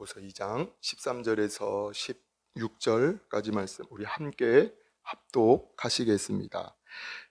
빌립보서 2장 13절에서 16절까지 말씀 우리 함께 합독하시겠습니다.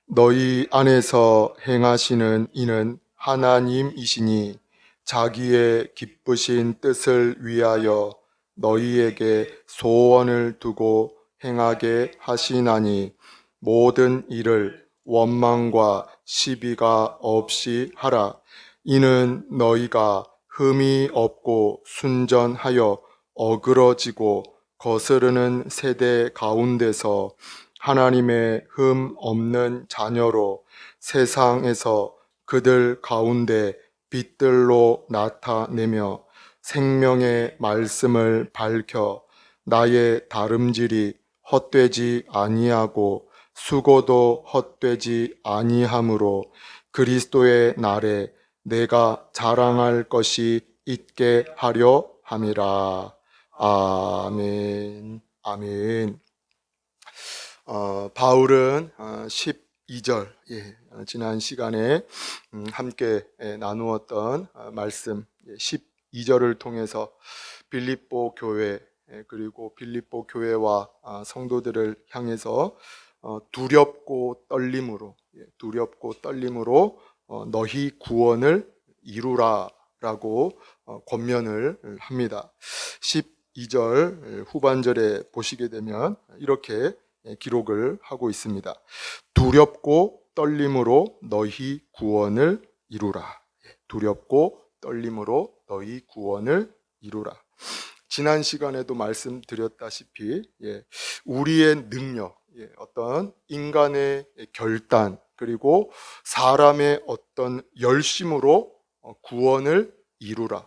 너희 안에서 행하시는 이는 하나님이시니 자기의 기쁘신 뜻을 위하여 너희에게 소원을 두고 행하게 하시나니 모든 일을 원망과 시비가 없이 하라. 이는 너희가 흠이 없고 순전하여 어그러지고 거스르는 세대 가운데서 하나님의 흠 없는 자녀로 세상에서 그들 가운데 빛들로 나타내며 생명의 말씀을 밝혀 나의 다름질이 헛되지 아니하고 수고도 헛되지 아니하므로 그리스도의 날에 내가 자랑할 것이 있게 하려 함이라. 아멘. 아멘. 바울은 12절, 지난 시간에 함께 나누었던 말씀 12절을 통해서 빌립보 교회 그리고 빌립보 교회와 성도들을 향해서 두렵고 떨림으로 너희 구원을 이루라 라고 권면을 합니다. 12절 후반절에 보시게 되면 이렇게 기록을 하고 있습니다. 두렵고 떨림으로 너희 구원을 이루라. 두렵고 떨림으로 너희 구원을 이루라. 지난 시간에도 말씀드렸다시피 우리의 능력, 어떤 인간의 결단 그리고 사람의 어떤 열심으로 구원을 이루라,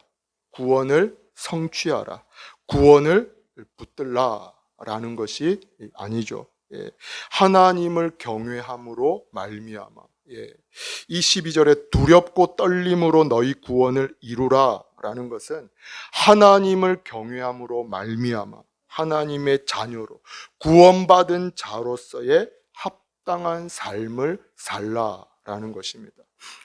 구원을 성취하라, 구원을 붙들라 라는 것이 아니죠. 하나님을 경외함으로 말미암아, 이 12절에 두렵고 떨림으로 너희 구원을 이루라 라는 것은 하나님을 경외함으로 말미암아 하나님의 자녀로 구원받은 자로서의 합당한 삶을 살라라는 것입니다.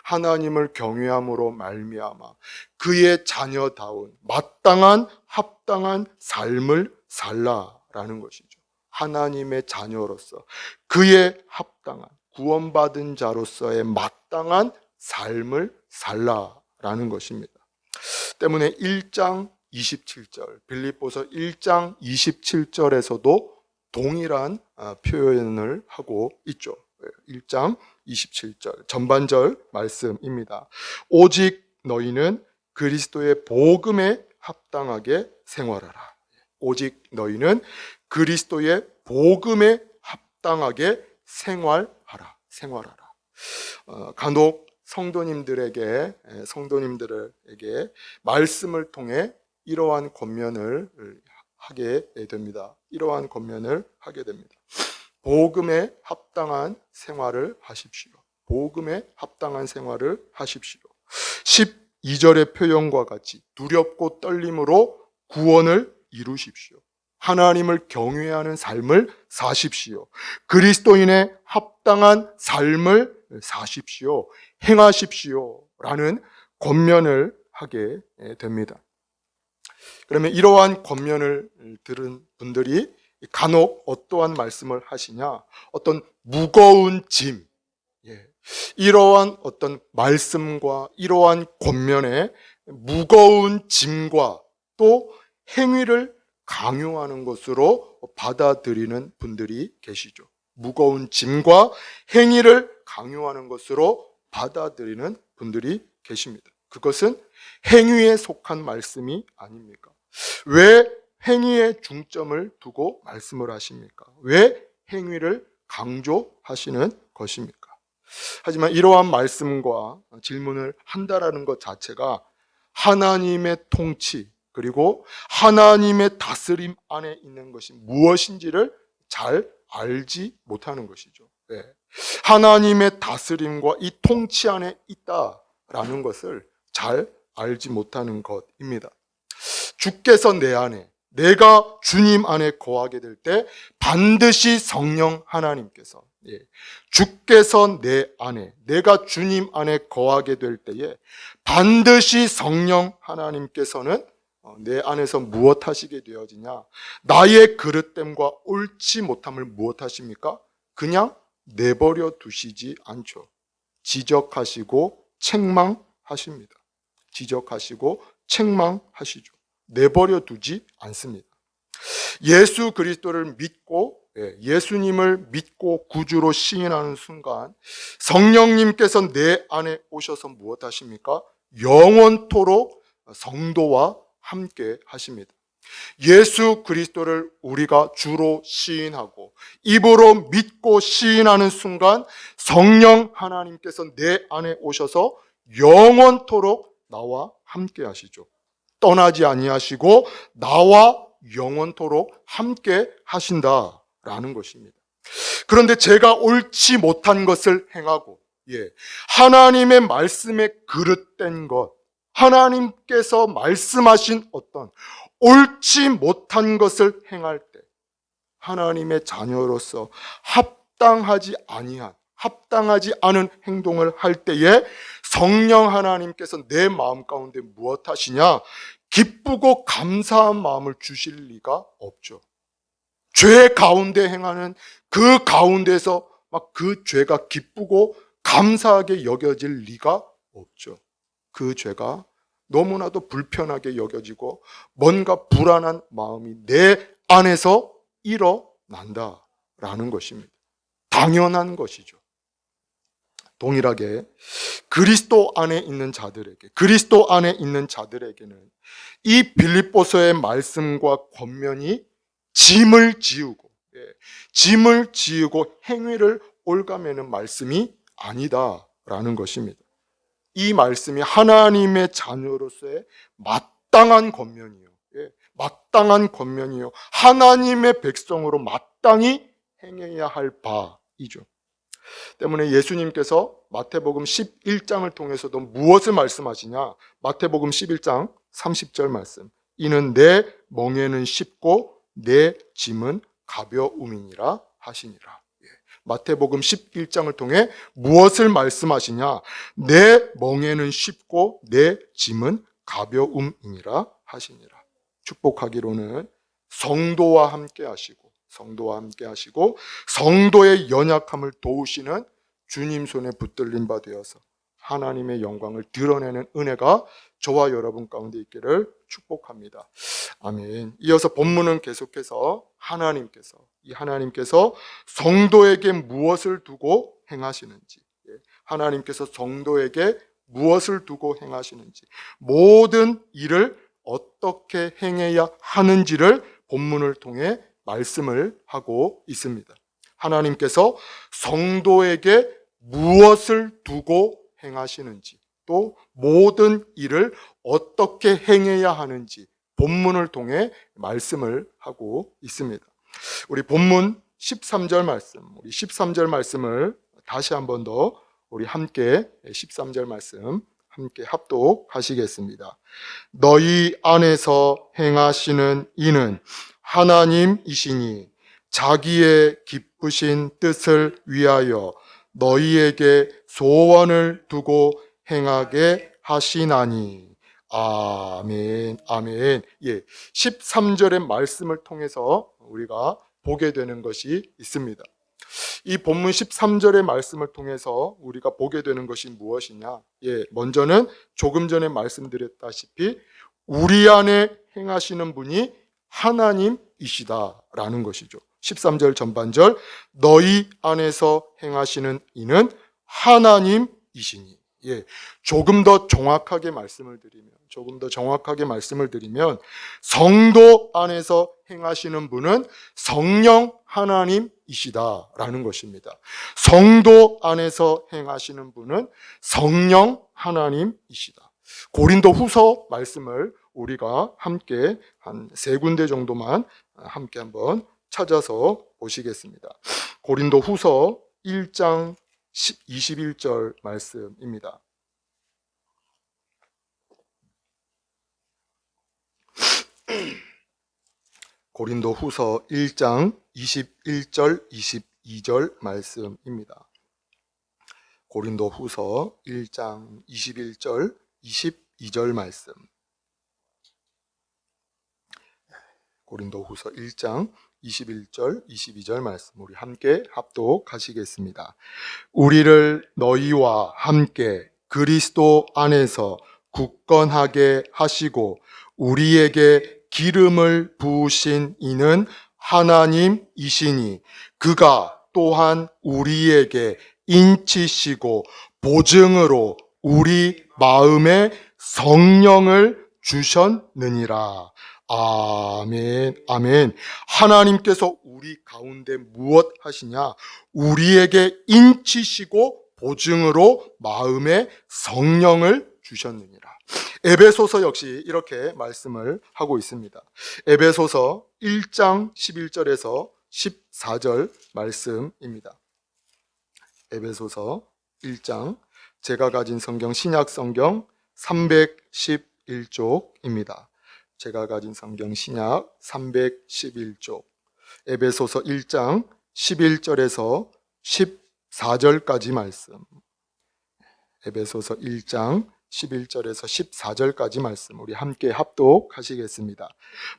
하나님을 경외함으로 말미암아 그의 자녀다운 마땅한 합당한 삶을 살라라는 것이죠. 하나님의 자녀로서 그의 합당한 구원받은 자로서의 마땅한 삶을 살라라는 것입니다. 때문에 1장 27절, 빌립보서 1장 27절에서도 동일한 표현을 하고 있죠. 1장 27절 전반절 말씀입니다. 오직 너희는 그리스도의 복음에 합당하게 생활하라. 오직 너희는 그리스도의 복음에 합당하게 생활하라. 간혹 성도님들에게 말씀을 통해 이러한 권면을 하게 됩니다. 복음에 합당한 생활을 하십시오. 복음에 합당한 생활을 하십시오. 12절의 표현과 같이 두렵고 떨림으로 구원을 이루십시오. 하나님을 경외하는 삶을 사십시오. 그리스도인의 합당한 삶을 사십시오. 행하십시오. 라는 권면을 하게 됩니다. 그러면 이러한 권면을 들은 분들이 간혹 어떠한 말씀을 하시냐? 어떤 무거운 짐, 이러한 어떤 말씀과 이러한 권면에 무거운 짐과 또 행위를 강요하는 것으로 받아들이는 분들이 계시죠. 무거운 짐과 행위를 강요하는 것으로 받아들이는 분들이 계십니다. 그것은 행위에 속한 말씀이 아닙니까? 왜 행위에 중점을 두고 말씀을 하십니까? 왜 행위를 강조하시는 것입니까? 하지만 이러한 말씀과 질문을 한다라는 것 자체가 하나님의 통치 그리고 하나님의 다스림 안에 있는 것이 무엇인지를 잘 알지 못하는 것이죠. 하나님의 다스림과 이 통치 안에 있다라는 것을 잘 알지 못하는 것입니다. 주께서 내 안에, 내가 주님 안에 거하게 될 때 반드시 성령 하나님께서, 주께서 내 안에, 내가 주님 안에 거하게 될 때에 반드시 성령 하나님께서는 내 안에서 무엇 하시게 되어지냐? 나의 그릇됨과 옳지 못함을 무엇 하십니까? 그냥 내버려 두시지 않죠. 지적하시고 책망하십니다. 지적하시고 책망하시죠. 내버려 두지 않습니다. 예수 그리스도를 믿고 예수님을 믿고 구주로 시인하는 순간 성령님께서 내 안에 오셔서 무엇 하십니까? 영원토록 성도와 함께 하십니다. 예수 그리스도를 우리가 주로 시인하고 입으로 믿고 시인하는 순간 성령 하나님께서 내 안에 오셔서 영원토록 나와 함께 하시죠. 떠나지 아니하시고 나와 영원토록 함께 하신다라는 것입니다. 그런데 제가 옳지 못한 것을 행하고 하나님의 말씀에 그릇된 것, 하나님께서 말씀하신 어떤 옳지 못한 것을 행할 때 하나님의 자녀로서 합당하지 않은 행동을 할 때에 성령 하나님께서 내 마음 가운데 무엇 하시냐? 기쁘고 감사한 마음을 주실 리가 없죠. 죄 가운데 행하는 그 가운데서 막 그 죄가 기쁘고 감사하게 여겨질 리가 없죠. 그 죄가 너무나도 불편하게 여겨지고 뭔가 불안한 마음이 내 안에서 일어난다라는 것입니다. 당연한 것이죠. 동일하게 그리스도 안에 있는 자들에게는 이 빌립보서의 말씀과 권면이 짐을 지우고 행위를 올가매는 말씀이 아니다라는 것입니다. 이 말씀이 하나님의 자녀로서의 마땅한 권면이요. 마땅한 권면이요. 하나님의 백성으로 마땅히 행해야 할 바이죠. 때문에 예수님께서 마태복음 11장을 통해서도 무엇을 말씀하시냐? 마태복음 11장 30절 말씀. 이는 내 멍에는 쉽고 내 짐은 가벼움이니라 하시니라. 마태복음 11장을 통해 무엇을 말씀하시냐? 내 멍에는 쉽고 내 짐은 가벼움이니라 하시니라. 축복하기로는 성도와 함께 하시고 성도의 연약함을 도우시는 주님 손에 붙들린 바 되어서 하나님의 영광을 드러내는 은혜가 저와 여러분 가운데 있기를 축복합니다. 아멘. 이어서 본문은 계속해서 하나님께서 성도에게 무엇을 두고 행하시는지, 하나님께서 성도에게 무엇을 두고 행하시는지, 모든 일을 어떻게 행해야 하는지를 본문을 통해 말씀을 하고 있습니다. 하나님께서 성도에게 무엇을 두고 행하시는지, 또 모든 일을 어떻게 행해야 하는지 본문을 통해 말씀을 하고 있습니다. 우리 본문 13절 말씀을 다시 한 번 더 우리 함께 13절 말씀 함께 합독하시겠습니다. 너희 안에서 행하시는 이는 하나님이시니 자기의 기쁘신 뜻을 위하여 너희에게 소원을 두고 행하게 하시나니. 아멘. 아멘. 13절의 말씀을 통해서 우리가 보게 되는 것이 있습니다. 이 본문 13절의 말씀을 통해서 우리가 보게 되는 것이 무엇이냐? 먼저는 조금 전에 말씀드렸다시피 우리 안에 행하시는 분이 하나님이시다라는 것이죠. 13절 전반절 너희 안에서 행하시는 이는 하나님이시니. 조금 더 정확하게 말씀을 드리면 성도 안에서 행하시는 분은 성령 하나님이시다라는 것입니다. 성도 안에서 행하시는 분은 성령 하나님이시다. 고린도 후서 말씀을 우리가 함께 한 세 군데 정도만 함께 한번 찾아서 보시겠습니다. 고린도 후서 1장 21절 말씀입니다. 고린도 후서 1장 21절 22절 말씀입니다. 고린도 후서 1장 21절 22절 말씀. 고린도후서 1장 21절, 22절 말씀 우리 함께 합독하시겠습니다. 우리를 너희와 함께 그리스도 안에서 굳건하게 하시고 우리에게 기름을 부으신 이는 하나님이시니 그가 또한 우리에게 인치시고 보증으로 우리 마음에 성령을 주셨느니라. 아멘, 아멘. 하나님께서 우리 가운데 무엇 하시냐? 우리에게 인치시고 보증으로 마음에 성령을 주셨느니라. 에베소서 역시 이렇게 말씀을 하고 있습니다. 에베소서 1장 11절에서 14절 말씀입니다. 에베소서 1장, 제가 가진 성경 신약 성경 311쪽입니다. 제가 가진 성경 신약 311쪽, 에베소서 1장 11절에서 14절까지 말씀. 에베소서 1장 11절에서 14절까지 말씀 우리 함께 합독하시겠습니다.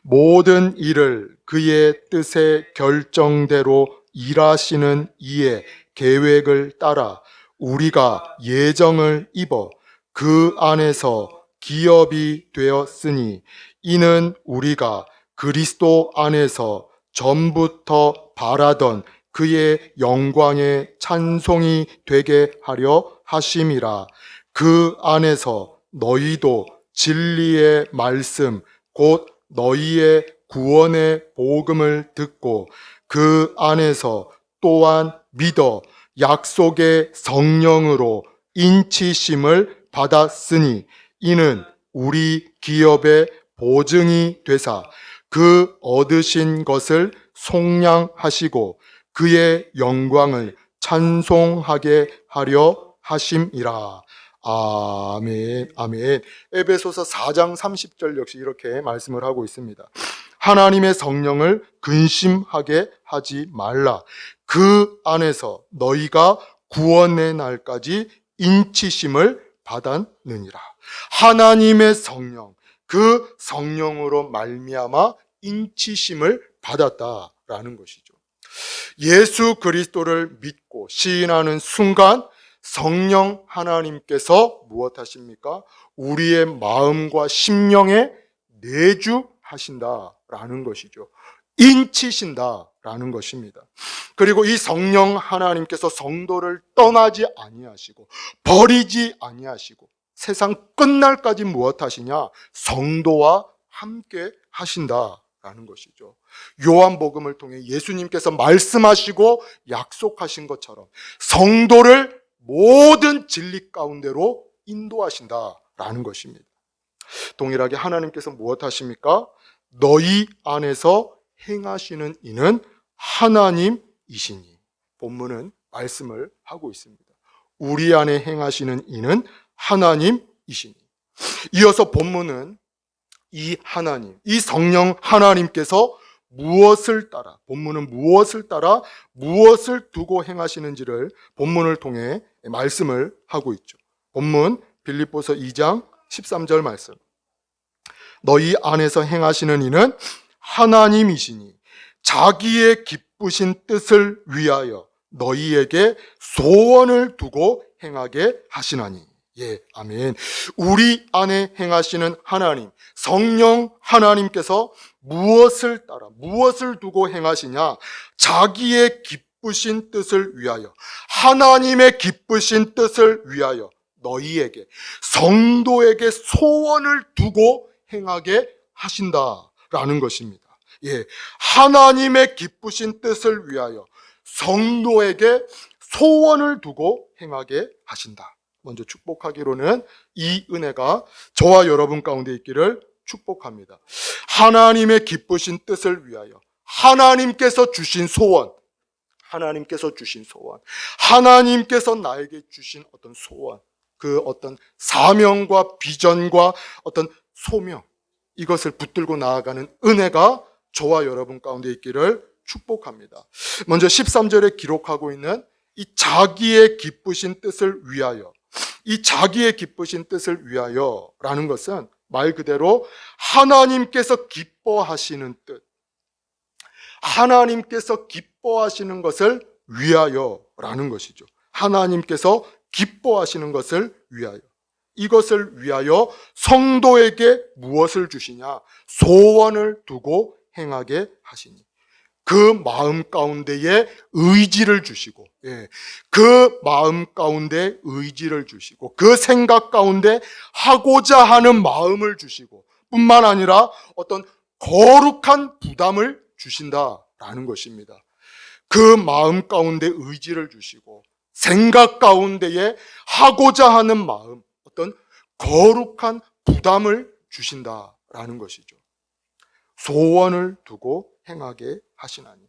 모든 일을 그의 뜻의 결정대로 일하시는 이의 계획을 따라 우리가 예정을 입어 그 안에서 기업이 되었으니 이는 우리가 그리스도 안에서 전부터 바라던 그의 영광의 찬송이 되게 하려 하심이라. 그 안에서 너희도 진리의 말씀 곧 너희의 구원의 복음을 듣고 그 안에서 또한 믿어 약속의 성령으로 인치심을 받았으니 이는 우리 기업의 보증이 되사 그 얻으신 것을 속량하시고 그의 영광을 찬송하게 하려 하심이라. 아멘, 아멘. 에베소서 4장 30절 역시 이렇게 말씀을 하고 있습니다. 하나님의 성령을 근심하게 하지 말라. 그 안에서 너희가 구원의 날까지 인치심을 받았느니라. 하나님의 성령, 그 성령으로 말미암아 인치심을 받았다라는 것이죠. 예수 그리스도를 믿고 시인하는 순간 성령 하나님께서 무엇 하십니까? 우리의 마음과 심령에 내주하신다라는 것이죠. 인치신다라는 것입니다. 그리고 이 성령 하나님께서 성도를 떠나지 아니하시고 버리지 아니하시고 세상 끝날까지 무엇 하시냐? 성도와 함께 하신다라는 것이죠. 요한복음을 통해 예수님께서 말씀하시고 약속하신 것처럼 성도를 모든 진리 가운데로 인도하신다라는 것입니다. 동일하게 하나님께서 무엇 하십니까? 너희 안에서 행하시는 이는 하나님이시니. 본문은 말씀을 하고 있습니다. 우리 안에 행하시는 이는 하나님이시니. 이어서 본문은 이 하나님, 이 성령 하나님께서 무엇을 따라, 본문은 무엇을 따라 무엇을 두고 행하시는지를 본문을 통해 말씀을 하고 있죠. 본문 빌립보서 2장 13절 말씀. 너희 안에서 행하시는 이는 하나님이시니 자기의 기쁘신 뜻을 위하여 너희에게 소원을 두고 행하게 하시나니. 예, 아멘. 우리 안에 행하시는 하나님, 성령 하나님께서 무엇을 따라, 무엇을 두고 행하시냐? 자기의 기쁘신 뜻을 위하여, 하나님의 기쁘신 뜻을 위하여 너희에게, 성도에게 소원을 두고 행하게 하신다라는 것입니다. 예, 하나님의 기쁘신 뜻을 위하여 성도에게 소원을 두고 행하게 하신다. 먼저 축복하기로는 이 은혜가 저와 여러분 가운데 있기를 축복합니다. 하나님의 기쁘신 뜻을 위하여 하나님께서 주신 소원, 하나님께서 나에게 주신 어떤 소원, 그 어떤 사명과 비전과 어떤 소명, 이것을 붙들고 나아가는 은혜가 저와 여러분 가운데 있기를 축복합니다. 먼저 13절에 기록하고 있는 이 자기의 기쁘신 뜻을 위하여, 이 자기의 기쁘신 뜻을 위하여 라는 것은 말 그대로 하나님께서 기뻐하시는 뜻, 하나님께서 기뻐하시는 것을 위하여라는 것이죠. 하나님께서 기뻐하시는 것을 위하여. 이것을 위하여 성도에게 무엇을 주시냐? 소원을 두고 행하게 하시니. 그 마음 가운데에 의지를 주시고, 그 마음 가운데 의지를 주시고, 그 생각 가운데 하고자 하는 마음을 주시고, 뿐만 아니라 어떤 거룩한 부담을 주신다라는 것입니다. 그 마음 가운데 의지를 주시고, 생각 가운데에 하고자 하는 마음, 어떤 거룩한 부담을 주신다라는 것이죠. 소원을 두고 행하게 하시나니.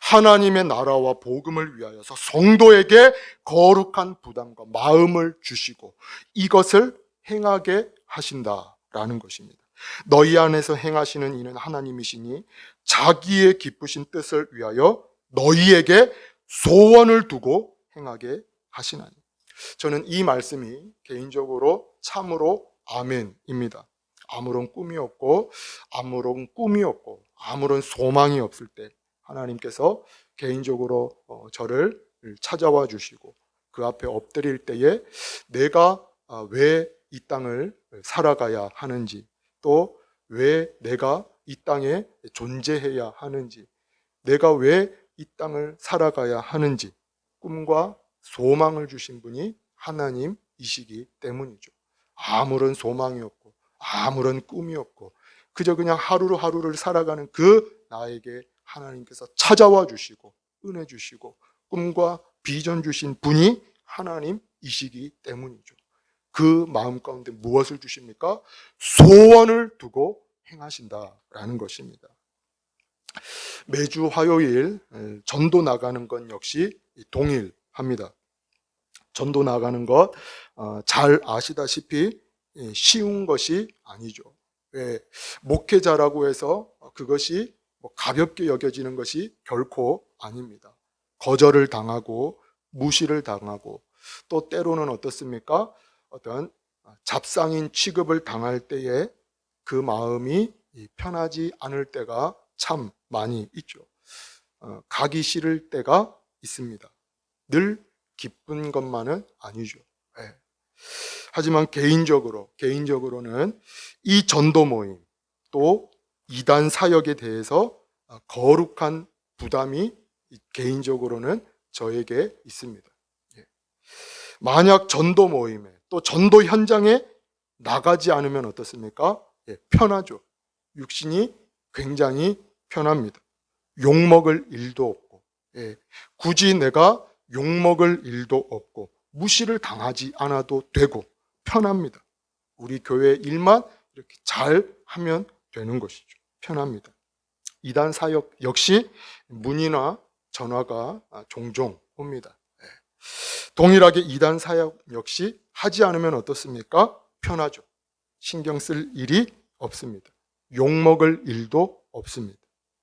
하나님의 나라와 복음을 위하여서 성도에게 거룩한 부담과 마음을 주시고 이것을 행하게 하신다라는 것입니다. 너희 안에서 행하시는 이는 하나님이시니 자기의 기쁘신 뜻을 위하여 너희에게 소원을 두고 행하게 하시나니. 저는 이 말씀이 개인적으로 참으로 아멘입니다. 아무런 꿈이 없고 아무런 소망이 없을 때 하나님께서 개인적으로 저를 찾아와 주시고 그 앞에 엎드릴 때에 내가 왜 이 땅을 살아가야 하는지, 또 왜 내가 이 땅에 존재해야 하는지, 내가 왜 이 땅을 살아가야 하는지 꿈과 소망을 주신 분이 하나님이시기 때문이죠. 아무런 소망이 없고 아무런 꿈이 없고 그저 그냥 하루를 살아가는 그 나에게 하나님께서 찾아와 주시고 은혜 주시고 꿈과 비전 주신 분이 하나님이시기 때문이죠. 그 마음 가운데 무엇을 주십니까? 소원을 두고 행하신다라는 것입니다. 매주 화요일 전도 나가는 건 역시 동일합니다. 전도 나가는 것 잘 아시다시피 쉬운 것이 아니죠. 목회자라고 해서 그것이 가볍게 여겨지는 것이 결코 아닙니다. 거절을 당하고 무시를 당하고 또 때로는 어떻습니까? 어떤 잡상인 취급을 당할 때에 그 마음이 편하지 않을 때가 참 많이 있죠. 가기 싫을 때가 있습니다. 늘 기쁜 것만은 아니죠. 하지만 개인적으로는 이 전도 모임 또 이단 사역에 대해서 거룩한 부담이 개인적으로는 저에게 있습니다. 만약 전도 모임에 또 전도 현장에 나가지 않으면 어떻습니까? 편하죠. 육신이 굉장히 편합니다. 욕먹을 일도 없고, 굳이 내가 욕먹을 일도 없고 무시를 당하지 않아도 되고 편합니다. 우리 교회 일만 이렇게 잘 하면 되는 것이죠. 편합니다. 이단 사역 역시 문의나 전화가 종종 옵니다. 동일하게 이단 사역 역시 하지 않으면 어떻습니까? 편하죠. 신경 쓸 일이 없습니다. 욕먹을 일도 없습니다.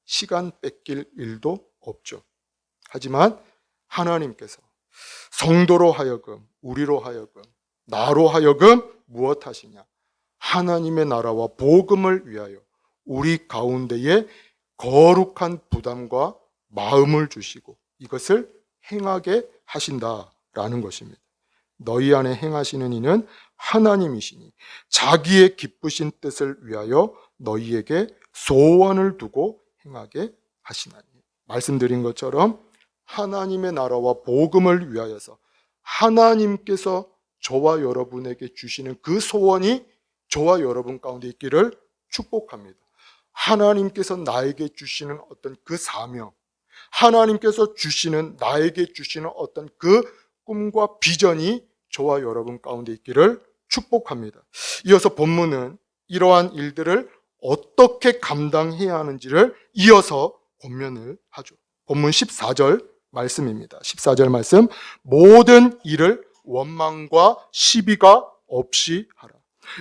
시간 뺏길 일도 없죠. 하지만 하나님께서 성도로 하여금, 우리로 하여금, 나로 하여금 무엇 하시냐? 하나님의 나라와 복음을 위하여 우리 가운데에 거룩한 부담과 마음을 주시고 이것을 행하게 하신다라는 것입니다. 너희 안에 행하시는 이는 하나님이시니 자기의 기쁘신 뜻을 위하여 너희에게 소원을 두고 행하게 하시나니. 말씀드린 것처럼 하나님의 나라와 복음을 위하여서 하나님께서 저와 여러분에게 주시는 그 소원이 저와 여러분 가운데 있기를 축복합니다. 하나님께서 나에게 주시는 어떤 그 사명, 하나님께서 주시는 나에게 주시는 어떤 그 꿈과 비전이 저와 여러분 가운데 있기를 축복합니다. 이어서 본문은 이러한 일들을 어떻게 감당해야 하는지를 이어서 권면을 하죠. 본문 14절 말씀입니다. 14절 말씀, 모든 일을 원망과 시비가 없이 하라.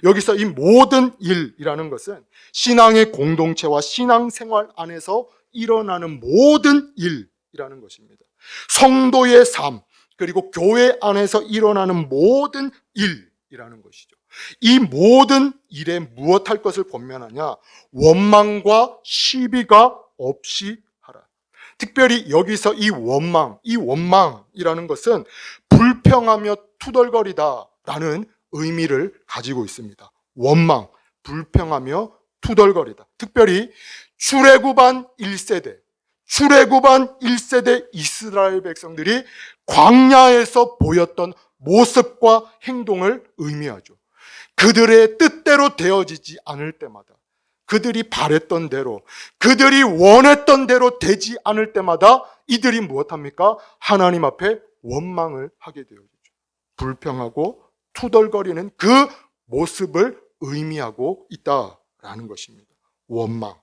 여기서 이 모든 일이라는 것은 신앙의 공동체와 신앙생활 안에서 일어나는 모든 일이라는 것입니다. 성도의 삶, 그리고 교회 안에서 일어나는 모든 일이라는 것이죠. 이 모든 일에 무엇할 것을 권면하냐? 원망과 시비가 없이 하라. 특별히 여기서 이 원망이라는 것은 불평하며 투덜거리다라는 의미를 가지고 있습니다. 원망, 불평하며 투덜거리다. 특별히 출애굽한 1세대 이스라엘 백성들이 광야에서 보였던 모습과 행동을 의미하죠. 그들의 뜻대로 되어지지 않을 때마다, 그들이 바랬던 대로, 그들이 원했던 대로 되지 않을 때마다 이들이 무엇합니까? 하나님 앞에 원망을 하게 되어지죠. 불평하고 투덜거리는 그 모습을 의미하고 있다라는 것입니다. 원망.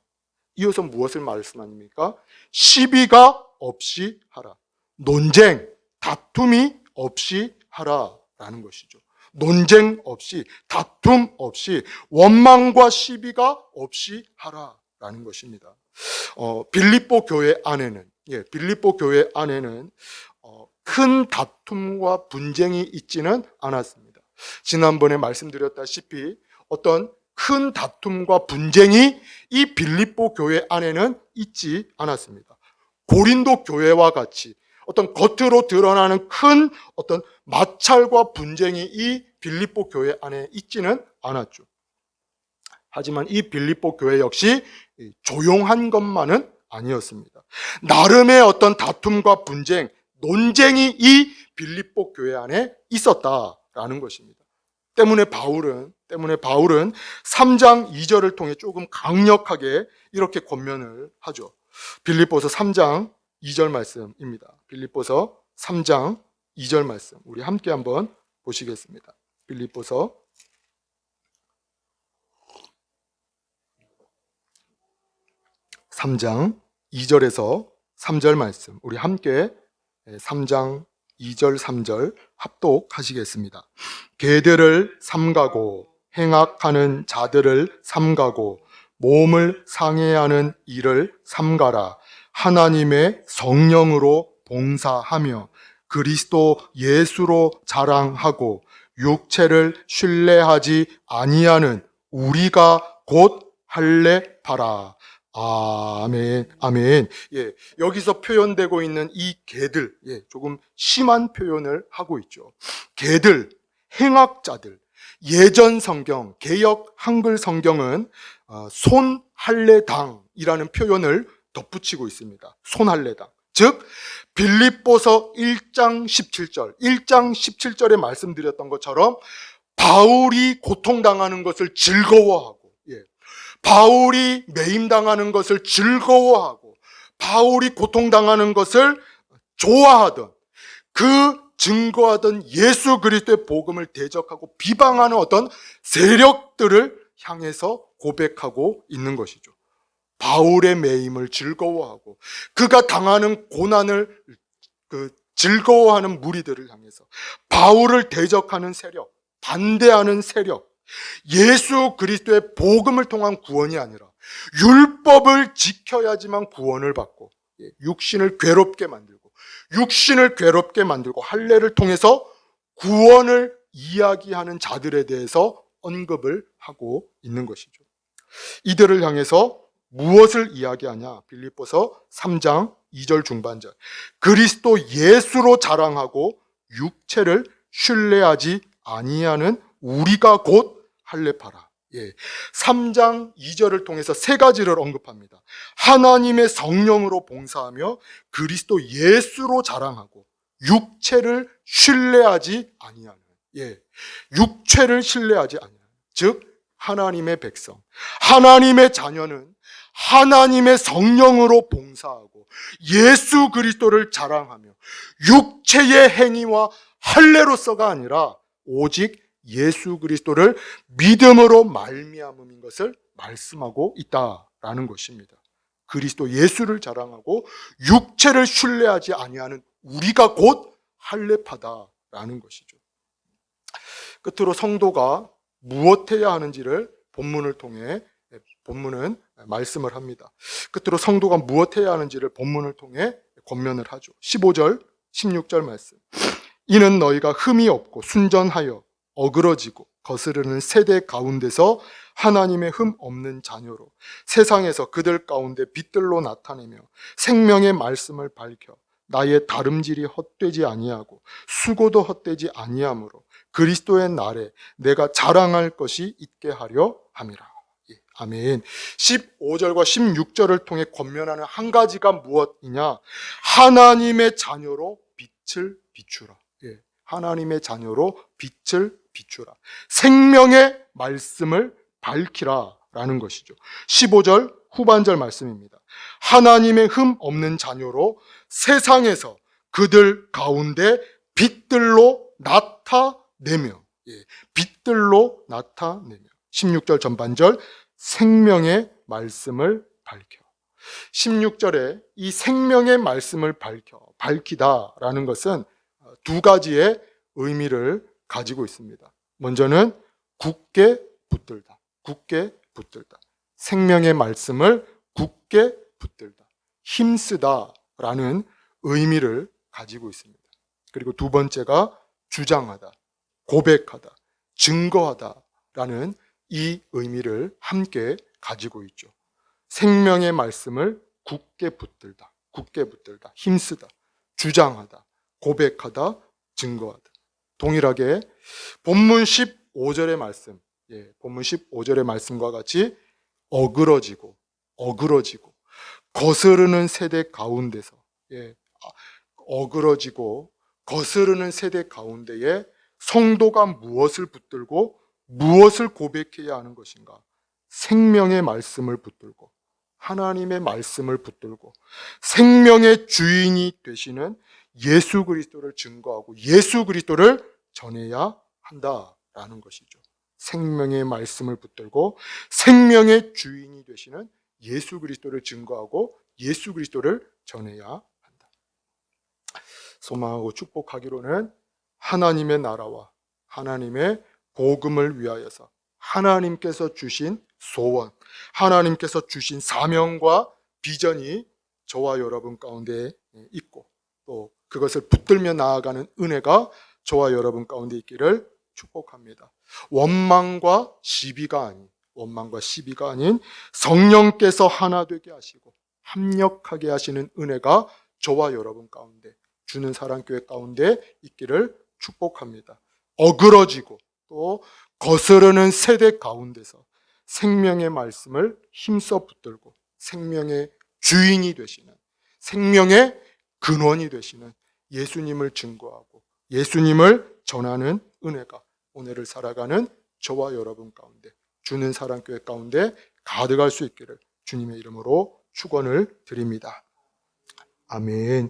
이어서 무엇을 말씀합니까? 시비가 없이 하라. 논쟁, 다툼이 없이 하라라는 것이죠. 논쟁 없이, 다툼 없이, 원망과 시비가 없이 하라라는 것입니다. 빌립보 교회 안에는 큰 다툼과 분쟁이 있지는 않았습니다. 지난번에 말씀드렸다시피 어떤 큰 다툼과 분쟁이 이 빌립보 교회 안에는 있지 않았습니다. 고린도 교회와 같이 어떤 겉으로 드러나는 큰 어떤 마찰과 분쟁이 이 빌립보 교회 안에 있지는 않았죠. 하지만 이 빌립보 교회 역시 조용한 것만은 아니었습니다. 나름의 어떤 다툼과 분쟁, 논쟁이 이 빌립보 교회 안에 있었다라는 것입니다. 때문에 바울은 3장 2절을 통해 조금 강력하게 이렇게 권면을 하죠. 빌립보서 3장 2절 말씀입니다. 빌립보서 3장 2절 말씀 우리 함께 한번 보시겠습니다. 빌립보서 3장 2절에서 3절 말씀 우리 함께 3장 2절 3절 합독하시겠습니다. 개들을 삼가고 행악하는 자들을 삼가고 몸을 상해하는 일을 삼가라. 하나님의 성령으로 봉사하며 그리스도 예수로 자랑하고 육체를 신뢰하지 아니하는 우리가 곧 할례하라. 아멘, 아멘. 여기서 표현되고 있는 이 개들, 조금 심한 표현을 하고 있죠. 개들, 행악자들. 예전 성경, 개역 한글 성경은 손할례당이라는 표현을 덧붙이고 있습니다. 손할례당. 즉 빌립보서 1장 17절에 말씀드렸던 것처럼 바울이 고통당하는 것을 즐거워하고, 바울이 매임당하는 것을 즐거워하고, 바울이 고통당하는 것을 좋아하던, 그 증거하던 예수 그리스도의 복음을 대적하고 비방하는 어떤 세력들을 향해서 고백하고 있는 것이죠. 바울의 매임을 즐거워하고 그가 당하는 고난을 즐거워하는 무리들을 향해서 바울을 대적하는 세력, 반대하는 세력, 예수 그리스도의 복음을 통한 구원이 아니라 율법을 지켜야지만 구원을 받고 육신을 괴롭게 만들고 할례를 통해서 구원을 이야기하는 자들에 대해서 언급을 하고 있는 것이죠. 이들을 향해서 무엇을 이야기하냐? 빌립보서 3장 2절 중반절. 그리스도 예수로 자랑하고 육체를 신뢰하지 아니하는 우리가 곧 할례하라. 3장 2절을 통해서 세 가지를 언급합니다. 하나님의 성령으로 봉사하며 그리스도 예수로 자랑하고 육체를 신뢰하지 아니하는. 육체를 신뢰하지 아니하는. 즉 하나님의 백성, 하나님의 자녀는 하나님의 성령으로 봉사하고 예수 그리스도를 자랑하며 육체의 행위와 할례로서가 아니라 오직 예수 그리스도를 믿음으로 말미암음인 것을 말씀하고 있다라는 것입니다. 그리스도 예수를 자랑하고 육체를 신뢰하지 아니하는 우리가 곧 할례하다라는 것이죠. 끝으로 성도가 무엇해야 하는지를 본문은 말씀을 합니다. 끝으로 성도가 무엇해야 하는지를 본문을 통해 권면을 하죠. 15절, 16절 말씀. 이는 너희가 흠이 없고 순전하여 어그러지고 거스르는 세대 가운데서 하나님의 흠 없는 자녀로 세상에서 그들 가운데 빛들로 나타내며 생명의 말씀을 밝혀 나의 다름질이 헛되지 아니하고 수고도 헛되지 아니하므로 그리스도의 날에 내가 자랑할 것이 있게 하려 함이라. 아멘. 15절과 16절을 통해 권면하는 한 가지가 무엇이냐? 하나님의 자녀로 빛을 비추라. 하나님의 자녀로 빛을 비추라. 생명의 말씀을 밝히라 라는 것이죠. 15절 후반절 말씀입니다. 하나님의 흠 없는 자녀로 세상에서 그들 가운데 빛들로 나타내며, 빛들로 나타내며. 16절 전반절 생명의 말씀을 밝혀. 16절에 이 생명의 말씀을 밝히다라는 것은 두 가지의 의미를 가지고 있습니다. 먼저는 굳게 붙들다. 굳게 붙들다. 생명의 말씀을 굳게 붙들다. 힘쓰다라는 의미를 가지고 있습니다. 그리고 두 번째가 주장하다, 고백하다, 증거하다라는 이 의미를 함께 가지고 있죠. 생명의 말씀을 굳게 붙들다, 힘쓰다, 주장하다, 고백하다, 증거하다. 동일하게 본문 15절의 말씀, 본문 15절의 말씀과 같이 어그러지고 거스르는 세대 가운데서, 어그러지고 거스르는 세대 가운데에 성도가 무엇을 붙들고 무엇을 고백해야 하는 것인가? 생명의 말씀을 붙들고 하나님의 말씀을 붙들고 생명의 주인이 되시는 예수 그리스도를 증거하고 예수 그리스도를 전해야 한다라는 것이죠. 생명의 말씀을 붙들고 생명의 주인이 되시는 예수 그리스도를 증거하고 예수 그리스도를 전해야 한다. 소망하고 축복하기로는 하나님의 나라와 하나님의 복음을 위하여서 하나님께서 주신 소원, 하나님께서 주신 사명과 비전이 저와 여러분 가운데 있고 또 그것을 붙들며 나아가는 은혜가 저와 여러분 가운데 있기를 축복합니다. 원망과 시비가 아닌 성령께서 하나 되게 하시고 합력하게 하시는 은혜가 저와 여러분 가운데 주는 사랑교회 가운데 있기를 축복합니다. 어그러지고 또 거스르는 세대 가운데서 생명의 말씀을 힘써 붙들고 생명의 주인이 되시는, 생명의 근원이 되시는 예수님을 증거하고 예수님을 전하는 은혜가 오늘을 살아가는 저와 여러분 가운데 주는 사랑교회 가운데 가득할 수 있기를 주님의 이름으로 축원을 드립니다. 아멘.